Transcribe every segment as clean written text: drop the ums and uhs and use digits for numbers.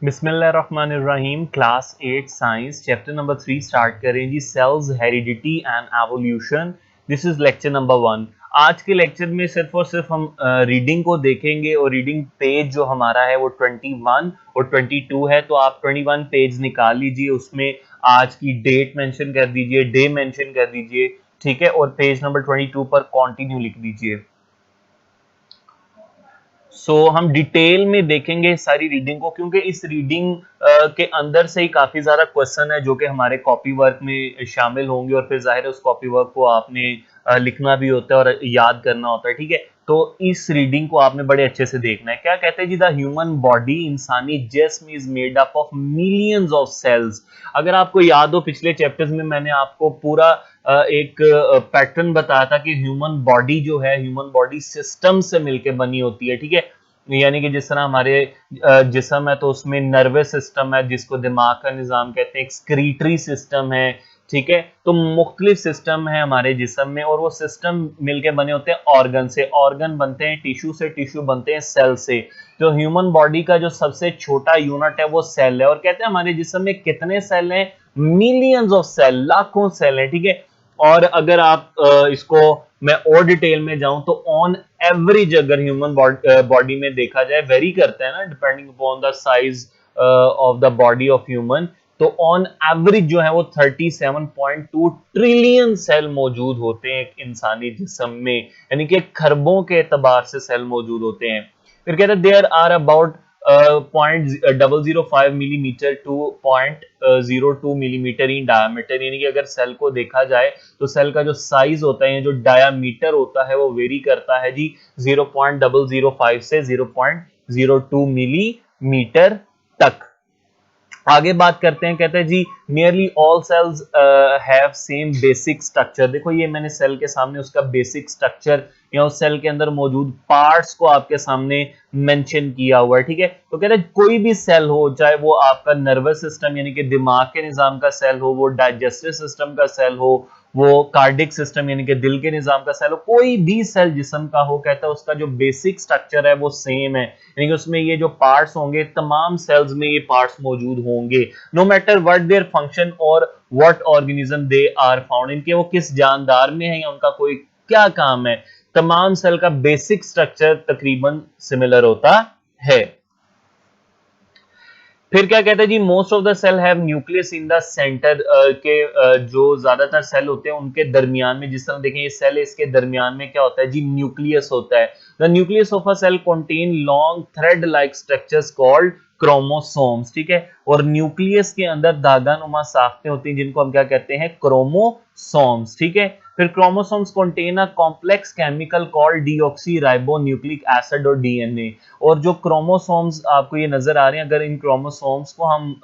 बिस्मिल्लाहिर्रहमानिर्रहीम। Class 8 science chapter number 3 start करें जी। Cells, heredity and evolution. This is lecture number 1। आज के लेक्चर में सिर्फ और सिर्फ हम रीडिंग को देखेंगे और रीडिंग पेज जो हमारा है वो 21 और 22 है। तो आप 21 पेज निकाल लीजिए, उसमें आज की डेट मेंशन कर दीजिए, डे मेंशन कर दीजिए, ठीक है, और पेज नंबर 22 पर कंटिन्यू लिख दीजिए। हम डिटेल में देखेंगे सारी रीडिंग को, क्योंकि इस रीडिंग के अंदर से ही काफी ज्यादा क्वेश्चन है जो कि हमारे कॉपी वर्क में शामिल होंगे, और फिर जाहिर है उस कॉपी वर्क को आपने लिखना भी होता है और याद करना होता है, ठीक है। तो इस रीडिंग को आपने बड़े अच्छे से देखना है। क्या कहते हैं जी, द ह्यूमन बॉडी, इंसानी जिस्म is made up of millions of cells. अगर आपको याद हो, पिछले चैप्टर्स में मैंने आपको पूरा एक पैटर्न बताया था कि ह्यूमन बॉडी जो है, ह्यूमन बॉडी सिस्टम से मिलकर बनी होती है, ठीक है। यानी कि जिस तरह हमारे जिस्म है तो उसमें नर्वस सिस्टम है जिसको दिमाग का निजाम कहते हैं, एक्सक्रीटरी सिस्टम है, ठीक है। तो मुख्तलिफ सिस्टम है हमारे जिस्म में, और वो सिस्टम मिलके बने होते हैं ऑर्गन से। ऑर्गन बनते हैं टिश्यू से, टिश्यू बनते हैं सेल से। तो ह्यूमन बॉडी का जो सबसे छोटा यूनिट है वो सेल है, और कहते हैं हमारे जिस्म में कितने सेल हैं? मिलियंस ऑफ सेल, लाखों सेल हैं, ठीक है। और अगर आप इसको मैं और डिटेल में जाऊं तो ऑन एवरेज अगर ह्यूमन बॉडी में देखा जाए, वेरी करता है ना depending upon the size of the body of human, तो ऑन एवरेज जो है वो 37.2 ट्रिलियन सेल मौजूद होते हैं एक इंसानी जिस्म में, यानी कि खरबों के एतबार से सेल मौजूद होते हैं। फिर कहते हैं there are about 0.005 millimetre to 0.02 millimetre in diameter, यानी कि अगर सेल को देखा जाए तो सेल का जो साइज होता है, जो डायामीटर होता है, वो वेरी करता है जी 0.005 से 0.02 मिलीमीटर तक। आगे बात करते हैं, कहते हैं जी nearly all cells have same basic structure. देखो ये मैंने सेल के सामने उसका बेसिक स्ट्रक्चर या उस सेल के अंदर मौजूद पार्ट्स को आपके सामने मेंशन किया हुआ है, ठीक है। तो कहते हैं कोई भी सेल हो, चाहे वो आपका नर्वस सिस्टम यानी कि दिमाग के निजाम का सेल हो, वो डाइजेस्टिव सिस्टम का सेल हो, वो कार्डिक सिस्टम यानी कि दिल के निजाम का सेल हो, कोई भी सेल जिस्म का हो, कहता है उसका जो बेसिक स्ट्रक्चर है वो सेम है, यानी कि उसमें ये जो पार्ट्स होंगे तमाम सेल्स में ये पार्ट्स मौजूद होंगे, no matter what their function और what organism they are found, इनके वो किस जानदार में है या उनका कोई क्या काम है, तमाम सेल का बेसिक स्ट्रक्चर तकरीबन सिमिलर होता है। फिर क्या कहते हैं जी, most of the cell have nucleus in the centre, के जो ज्यादातर सेल होते हैं उनके दरमियान में, जिस तरह देखें ये सेल है, इसके दरमियान में क्या होता है जी, न्यूक्लियस होता है। The nucleus of a cell contain long thread like structures called chromosomes, ठीक है। और न्यूक्लियस के अंदर धागा नुमा साख्तें होती हैं जिनको हम क्या कहते हैं, क्रोमोसोम्स, ठीक है। फिर chromosomes contain a complex chemical called deoxy ribo nucleic acid और डीएनए। और जो क्रोमोसोम्स आपको ये नजर आ रहे हैं, अगर इन क्रोमोसोम्स को हम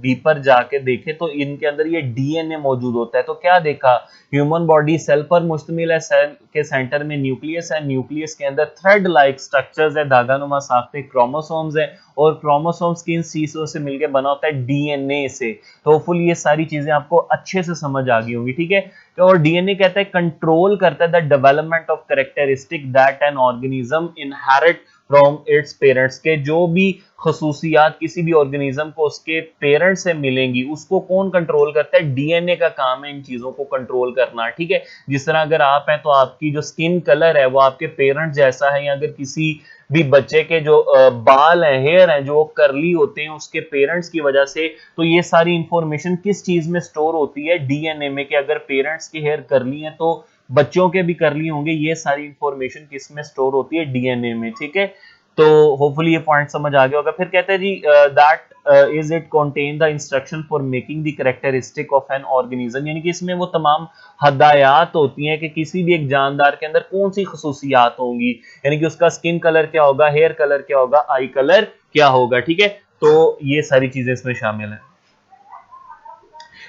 डीपर जाके देखें तो इनके अंदर ये डीएनए मौजूद होता है। तो क्या देखा, ह्यूमन बॉडी सेल पर मुश्तमिल है, सेल के सेंटर में न्यूक्लियस है, न्यूक्लियस के अंदर थ्रेड लाइक स्ट्रक्चर्स है, धागानुमा साख्तें क्रोमोसोम्स है, और क्रोमोसोम्स किन चीजों से मिलकर बना होता है, डीएनए से। तो होपफुली ये सारी चीजें आपको अच्छे से समझ आ गई होंगी, ठीक है। तो और डीएनए कहता है कंट्रोल करता है the development of characteristic that an organism inherit from its parents, के जो भी खसूसियात किसी भी ऑर्गेनिज्म को उसके पेरेंट्स से मिलेंगी उसको कौन कंट्रोल करता है, डीएनए का काम है इन चीजों को कंट्रोल करना, ठीक है। जिस तरह अगर आप हैं तो आपकी जो स्किन कलर है वो आपके पेरेंट्स जैसा है, या अगर किसी भी बच्चे के जो बाल हैं, हेयर हैं, जो करली होते हैं उसके पेरेंट्स की वजह से, तो ये सारी इंफॉर्मेशन किस चीज में स्टोर होती है, डीएनए में, कि अगर पेरेंट्स के हेयर करली हैं तो बच्चों के भी करली होंगे। ये सारी इंफॉर्मेशन किस में स्टोर होती है, डीएनए में, ठीक है। तो होपफुली ये पॉइंट समझ आ गया होगा। फिर कहते हैं जी that is it contain the instruction for making the characteristic of an organism, यानी कि इसमें वो तमाम हदायत होती हैं कि किसी भी एक जानदार के अंदर कौन सी खसूसियात होंगी, यानी कि उसका स्किन कलर क्या होगा, हेयर कलर क्या होगा, आई कलर क्या होगा, ठीक है। तो ये सारी चीजें इसमें शामिल हैं।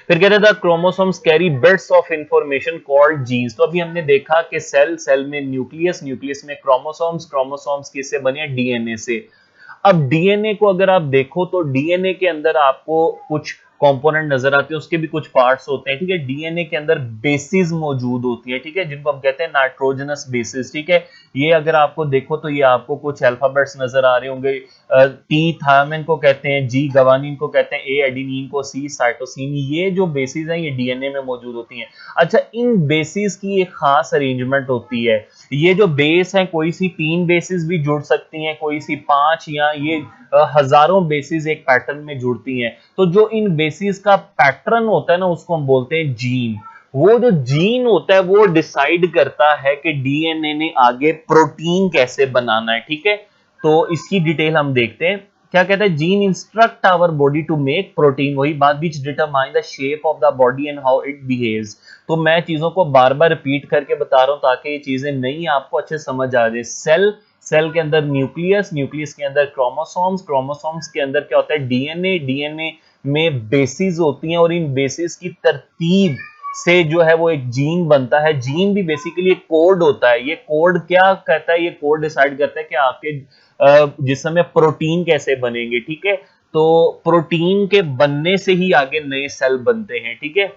फिर कहते हैं chromosomes carry bits of information called jeans. तो अभी हमने देखा कि सेल, सेल में न्यूक्लियस, न्यूक्लियस में क्रोमोसोम्स, क्रोमोसोम्स किससे बने, डीएनए से। अब डीएनए को अगर आप देखो तो डीएनए के अंदर आपको कुछ कंपोनेंट नजर आते हैं, उसके भी कुछ पार्ट्स होते हैं, ठीक है। डीएनए के अंदर बेसिस मौजूद होती है, ठीक है, जिनको हम कहते हैं नाइट्रोजनस बेसिस, ठीक है। ये अगर आपको देखो तो ये आपको कुछ अल्फाबेट्स नजर आ रहे होंगे। टी थायमिन को कहते हैं, जी गवानीन को कहते हैं, ए एडेनिन को, सी साइटोसिन। ये जो बेसिस हैं ये डीएनए में मौजूद होती हैं। अच्छा, इन बेसिस की एक खास अरेंजमेंट होती है। ये जो बेस है, कोई सी 3 बेसिस भी जुड़ सकती हैं, कोई सी 5, या ये हजारों बेसिस एक पैटर्न में जुड़ती हैं। तो जो इन बेसिस का पैटर्न होता है ना, उसको हम बोलते हैं जीन। वो जो जीन होता है वो डिसाइड करता है कि डीएनए ने आगे प्रोटीन कैसे बनाना है, ठीक है। तो इसकी डिटेल हम देखते हैं। क्या कहता है, gene instruct our body to make protein, वही बात, which determine the shape of the body and how it behaves. तो मैं चीजों को बार बार रिपीट करके बता रहा हूं ताकि ये चीजें नहीं आपको अच्छे समझ आ जाए। सेल के अंदर न्यूक्लियस, न्यूक्लियस के अंदर क्रोमोसोम्स, क्रोमोसोम्स के अंदर क्या होता है, डीएनए, डीएनए में बेसिस होती हैं, और इन बेसिस की तरतीब से जो है वो एक जीन बनता है। जीन भी बेसिकली एक कोड होता है। ये कोड क्या कहता है, ये कोड डिसाइड करता है कि आपके जिस्म में प्रोटीन कैसे बनेंगे, ठीक है। तो प्रोटीन के बनने से ही आगे नए सेल बनते हैं, ठीक है।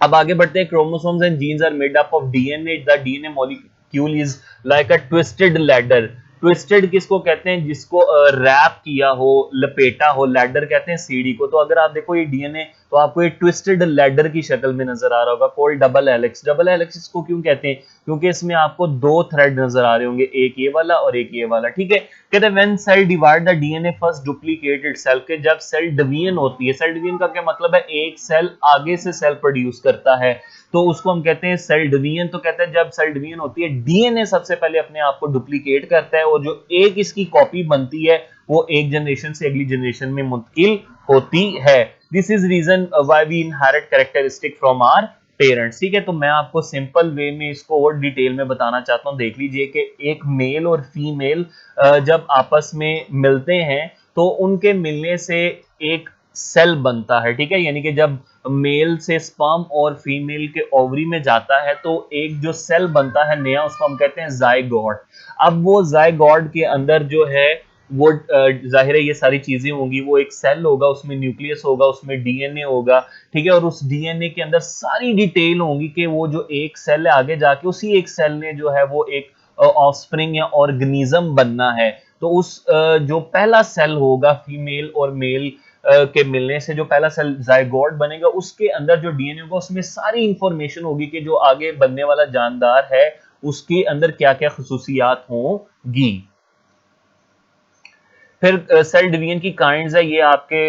अब आगे बढ़ते हैं। Chromosomes and genes are made up of DNA. The DNA molecule is like a twisted ladder. Twisted किसको कहते हैं, जिसको रैप किया हो, लपेटा हो। लैडर कहते हैं सीढ़ी को। तो अगर आप देखो ये डीएनए, तो आपको ये ट्विस्टेड लैडर की शक्ल में नजर आ रहा होगा, called double helix. Double helix इसको क्यों कहते हैं, क्योंकि इसमें आपको 2 थ्रेड नजर आ रहे होंगे, एक ये वाला और एक ये वाला, ठीक है। कहते हैं when cell divide the DNA first duplicate itself, के जब सेल डिवीजन होती है। सेल डिवीजन का क्या मतलब है, एक सेल आगे से सेल प्रोड्यूस करता है, तो उसको हम कहते हैं सेल डिवीजन। तो कहते हैं जब सेल डिवीजन होती है, डीएनए सबसे पहले अपने आप को डुप्लीकेट करता है, और जो एक इसकी कॉपी बनती है वो एक जनरेशन से अगली जनरेशन में मुंतकिल होती है। This is reason why we inherit characteristic from our parents, ठीक है। तो मैं आपको सिंपल वे में इसको और डिटेल में बताना चाहता हूं। देख लीजिए कि एक मेल और फीमेल जब आपस में मिलते हैं तो उनके मिलने से एक सेल बनता है, ठीक है। यानी कि जब मेल से स्पर्म और फीमेल के ओवरी में जाता है तो एक जो सेल बनता है नया, उसको हम कहते हैं जाइगोट। अब वो जाइगोट के अंदर जो है वो जाहिर है ये सारी चीजें होंगी, वो एक सेल होगा, उसमें न्यूक्लियस होगा, उसमें डीएनए होगा, ठीक है। और उस डीएनए के अंदर सारी डिटेल होंगी कि वो जो एक सेल है आगे जाके उसी एक सेल ने जो है वो एक ऑफस्प्रिंग या ऑर्गेनिज्म बनना है। तो उस जो पहला सेल होगा फीमेल और मेल के मिलने से जो पहला सेल जाइगोट बनेगा, उसके अंदर जो डीएनए होगा उसमें सारी इंफॉर्मेशन होगी कि जो आगे बनने वाला जानदार है उसके अंदर क्या क्या खसूसियात होंगी। फिर सेल डिवीजन की काइंड्स है, ये आपके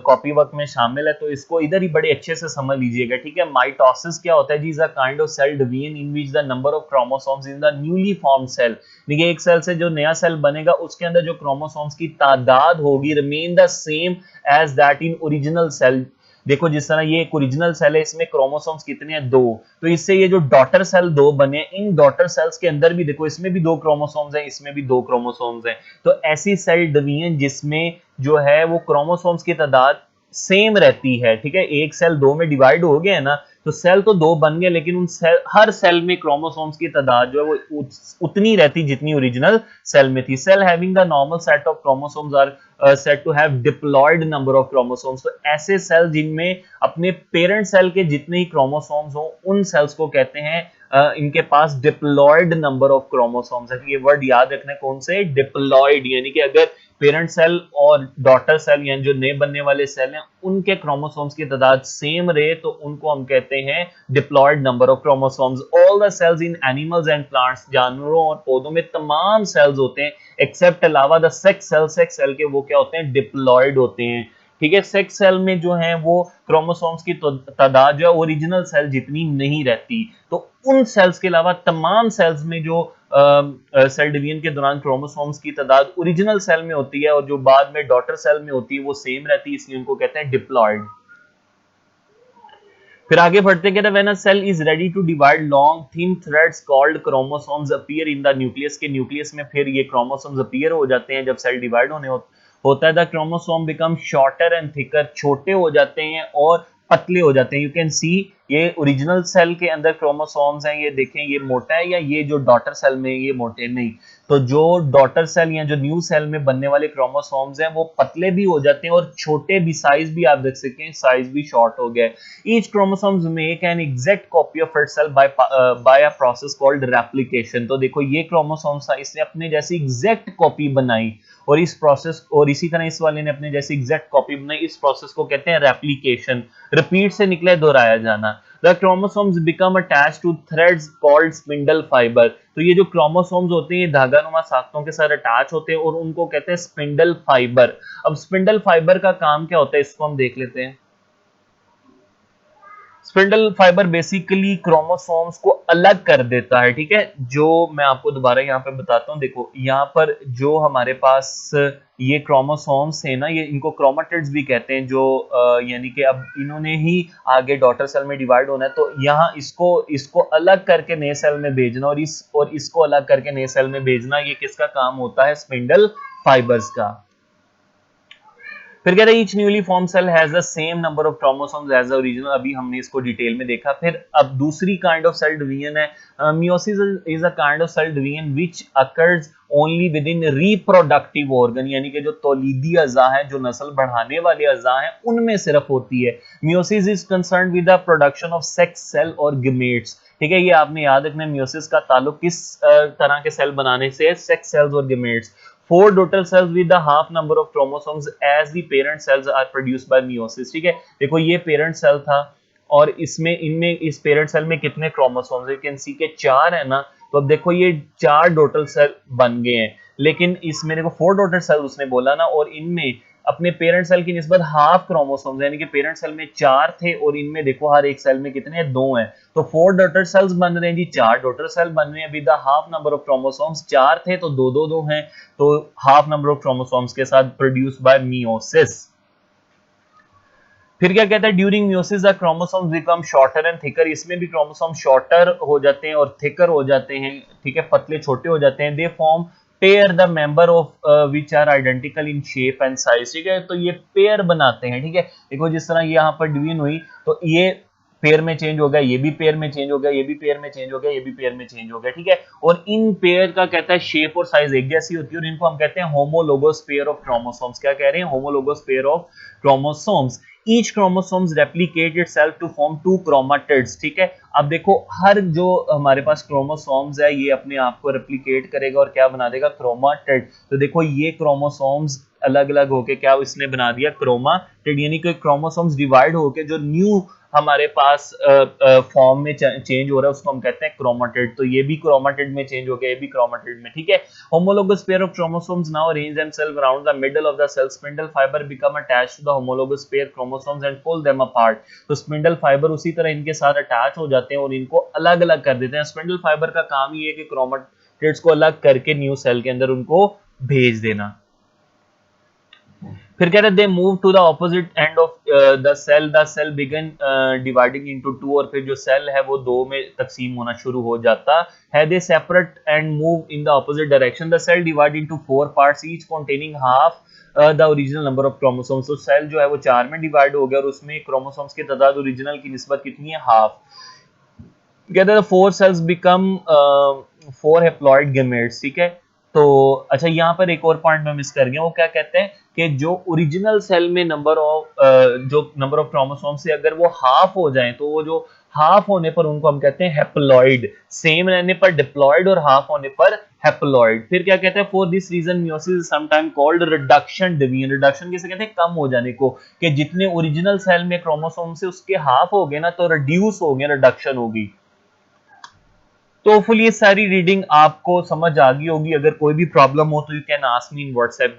कॉपी वर्क में शामिल है, तो इसको इधर ही बड़े अच्छे से समझ लीजिएगा, ठीक है। माइटोसिस क्या होता है जी, is a kind of cell division in which the number of chromosomes in the newly formed cell. देखिए एक सेल से जो नया सेल बनेगा उसके अंदर जो क्रोमोसोम्स की तादाद होगी remain the same as that in original cell. देखो जिस तरह ये एक ओरिजिनल सेल है, इसमें क्रोमोसोम्स कितने हैं, 2। तो इससे ये जो डॉटर सेल 2 बने, इन डॉटर सेल्स के अंदर भी देखो इसमें भी 2 क्रोमोसोम्स हैं, इसमें भी 2 क्रोमोसोम्स हैं। तो ऐसी सेल डिवीजन जिसमें जो है वो क्रोमोसोम्स की तादाद सेम रहती है, ठीक है। एक सेल 2 में डिवाइड हो गया है ना, तो सेल तो 2 बन गए, लेकिन उन सेल, हर सेल में क्रोमोसोम्स की तादाद जो है वो उतनी रहती जितनी ओरिजिनल सेल में थी। Cell having the normal set of chromosomes are set to have diploid number of chromosomes. तो ऐसे सेल जिनमें अपने पेरेंट सेल के जितने ही क्रोमोसोम्स हो, उन सेल्स को कहते हैं इनके पास डिप्लॉयड नंबर ऑफ क्रोमोसोम्स है। ये वर्ड याद रखना, कौन से, डिप्लॉयड। यानी कि अगर पेरेंट सेल और डॉटर सेल यानी जो नए बनने वाले सेल हैं उनके क्रोमोसोम्स की तादाद सेम रहे तो उनको हम कहते हैं diploid number of chromosomes. All the cells in animals and plants, जानवरों और पौधों में तमाम सेल्स होते हैं एक्सेप्ट अलावा the sex cell. Sex cell के वो क्या होते हैं, डिप्लॉयड होते हैं, ठीक है। सेक्स सेल में जो है वो क्रोमोसोम्स की तादाद जो है ओरिजिनल सेल जितनी नहीं रहती। तो उन सेल्स के अलावा तमाम सेल्स में जो सेल डिवीजन के दौरान क्रोमोसोम्स की तादाद ओरिजिनल सेल में होती है और जो बाद में डॉटर सेल में होती है वो सेम रहती है, इसलिए उनको कहते हैं डिप्लॉयड। फिर आगे बढ़ते कहते हैं when a cell is ready to divide long thin threads called chromosomes appear in the nucleus, के न्यूक्लियस में फिर ये क्रोमोसोम्स अपीयर हो जाते हैं जब सेल डिवाइड होता है। The chromosome become shorter and thicker, छोटे हो जाते हैं और पतले हो जाते हैं। यू कैन सी ये ओरिजिनल सेल के अंदर क्रोमोसोम्स हैं, ये देखें ये मोटा है, या ये जो डॉटर सेल में ये मोटे नहीं। तो जो डॉटर सेल या जो न्यू सेल में बनने वाले क्रोमोसोम्स हैं वो पतले भी हो जाते हैं और छोटे भी, साइज भी आप देख सकते हैं साइज भी शॉर्ट हो गया है। Each chromosomes make an exact copy of itself by a process called replication. तो देखो ये क्रोमोसोम्स था, इसने अपने जैसी एग्जैक्ट कॉपी बनाई, और इस प्रोसेस, और इसी तरह इस वाले ने अपने जैसी एग्जैक्ट कॉपी बनाई, इस प्रोसेस को कहते हैं रेप्लिकेशन। रिपीट से निकले दोहराया जाना। The chromosomes become attached to threads called spindle fiber। तो ये जो क्रोमोसोम्स होते हैं ये धागा नुमा साख्तों के साथ अटैच होते हैं और उनको कहते हैं स्पिंडल फाइबर। अब स्पिंडल फाइबर का काम क्या होता है इसको हम देख लेते हैं। स्पिंडल फाइबर बेसिकली क्रोमोसोम्स को अलग कर देता है, ठीक है। जो मैं आपको दोबारा यहाँ पे बताता हूँ, देखो यहाँ पर जो हमारे पास ये क्रोमोसोम्स है ना, ये इनको क्रोमेटिड्स भी कहते हैं, जो यानी कि अब इन्होंने ही आगे डॉटर सेल में डिवाइड होना है, तो यहाँ इसको इसको अलग करके नए सेल में भेजना और इसको अलग करके नए सेल में भेजना, ये किसका काम होता है? स्पिंडल फाइबर्स का। फिर कहते हैं each newly form cell has the same number of chromosomes as the original. अभी हमने इसको डिटेल में देखा। फिर अब दूसरी काइंड ऑफ सेल डिवीजन है meiosis is a kind of cell division which occurs only within reproductive organ, यानी कि जो तौलीदी अज़ा है, जो नस्ल बढ़ाने वाले अज़ा हैं, उनमें सिर्फ होती है। Meiosis is concerned with the production of sex cell और गेमेट्स, ठीक है। ये आपने याद रखना है, मियोसिस का ताल्लुक किस तरह के सेल बनाने से है? सेक्स सेल्स और gametes. Four daughter cells with the half number of chromosomes as the parent cells are produced by meiosis, ठीक है। देखो ये पेरेंट सेल था और इसमें इनमें इस पेरेंट सेल में कितने क्रोमोसोम्स है? यू कैन सी के 4 है ना। तो अब देखो ये 4 डॉटर सेल बन गए हैं, लेकिन इसमें देखो 4 डॉटर सेल उसने बोला ना, और इनमें अपने पेरेंट सेल की निस्बत हाफ क्रोमोसोम्स, यानी कि पेरेंट सेल में 4 थे और इनमें देखो हर एक सेल में कितने हैं? 2 हैं। तो 4 डॉटर सेल्स बन रहे हैं जी, 4 डॉटर सेल बन रहे हैं with the half number of chromosomes. 4 थे तो 2 हैं, तो हाफ नंबर ऑफ क्रोमोसोम्स के साथ प्रोड्यूस बाय मियोसिस। फिर क्या कहता है? During meiosis the chromosomes become shorter and thicker. इसमें भी क्रोमोसोम शॉर्टर हो जाते हैं और थिकर हो जाते हैं, ठीक है, पतले छोटे हो जाते हैं। They form pair the member of which are identical in shape and size, ठीक है। तो ये पेयर बनाते हैं, ठीक है। देखो जिस तरह ये यहाँ पर डिवीजन हुई तो ये पेयर में चेंज हो गया, ये भी पेयर में चेंज हो गया, ये भी पेयर में चेंज हो गया, ये भी पेयर में चेंज हो गया, ठीक है। और इन पेयर का कहता है शेप और साइज एक जैसी होती है और इनको हम कहते हैं होमोलोगस पेयर ऑफ क्रोमोसोम्स। क्या कह रहे हैं? Homologous pair of chromosomes. Each chromosomes replicate itself to form 2 chromatids, ठीक है। अब देखो हर जो हमारे पास क्रोमोसोम्स है ये अपने आप को रेप्लिकेट करेगा और क्या बना देगा? क्रोमेटिड। तो देखो ये क्रोमोसोम्स अलग अलग होके क्या इसने बना दिया? क्रोमेटिड, यानी कि क्रोमोसोम्स डिवाइड होके जो न्यू हमारे पास फॉर्म में चेंज हो रहा है उसको हम कहते हैं क्रोमेटिड। तो ये भी क्रोमेटिड में चेंज हो गया, ये भी क्रोमेटिड में, ठीक है। Homologous pair of chromosomes now arrange themselves around the middle of the cell. Spindle fiber become attached to the homologous pair chromosomes and pull them apart. तो स्पिंडल फाइबर उसी तरह इनके साथ अटैच हो जाते हैं और इनको अलग अलग कर देते हैं। स्पिंडल फाइबर का काम ये है कि क्रोमेटिड्स को अलग करके न्यू सेल के अंदर उनको भेज देना। फिर कह रहे they move to the opposite end of the cell begin dividing into 2। और फिर जो सेल है वो 2 में तकसीम होना शुरू हो जाता है। They separate and move in the opposite direction. The cell divide into 4 parts each containing half the original number of chromosomes. तो सेल जो है वो 4 में डिवाइड हो गया और उसमें क्रोमोसोम्स की तादाद ओरिजिनल की निस्बत कितनी है? हाफ। कहते हैं 4 सेल्स बिकम 4 हैप्लॉइड गेमेट्स, ठीक है। तो अच्छा यहाँ पर एक और पॉइंट मैं मिस कर गया, वो क्या कहते हैं कि जो ओरिजिनल सेल में नंबर ऑफ जो नंबर ऑफ क्रोमोसोम से अगर वो हाफ हो जाए तो वो जो हाफ होने पर उनको हम कहते हैं हैप्लॉइड, सेम रहने पर डिप्लॉइड और हाफ होने पर हैप्लॉइड। फिर क्या कहते हैं? For this reason meiosis is sometime called reduction division. Reduction किसे कहते हैं? कम हो जाने को, कि जितने ओरिजिनल सेल में क्रोमोसोम से उसके हाफ हो गए ना तो रिड्यूस हो गए, रिडक्शन होगी। तो फुल ये सारी रीडिंग आपको समझ आ गई होगी। अगर कोई भी प्रॉब्लम हो तो you can ask me in WhatsApp.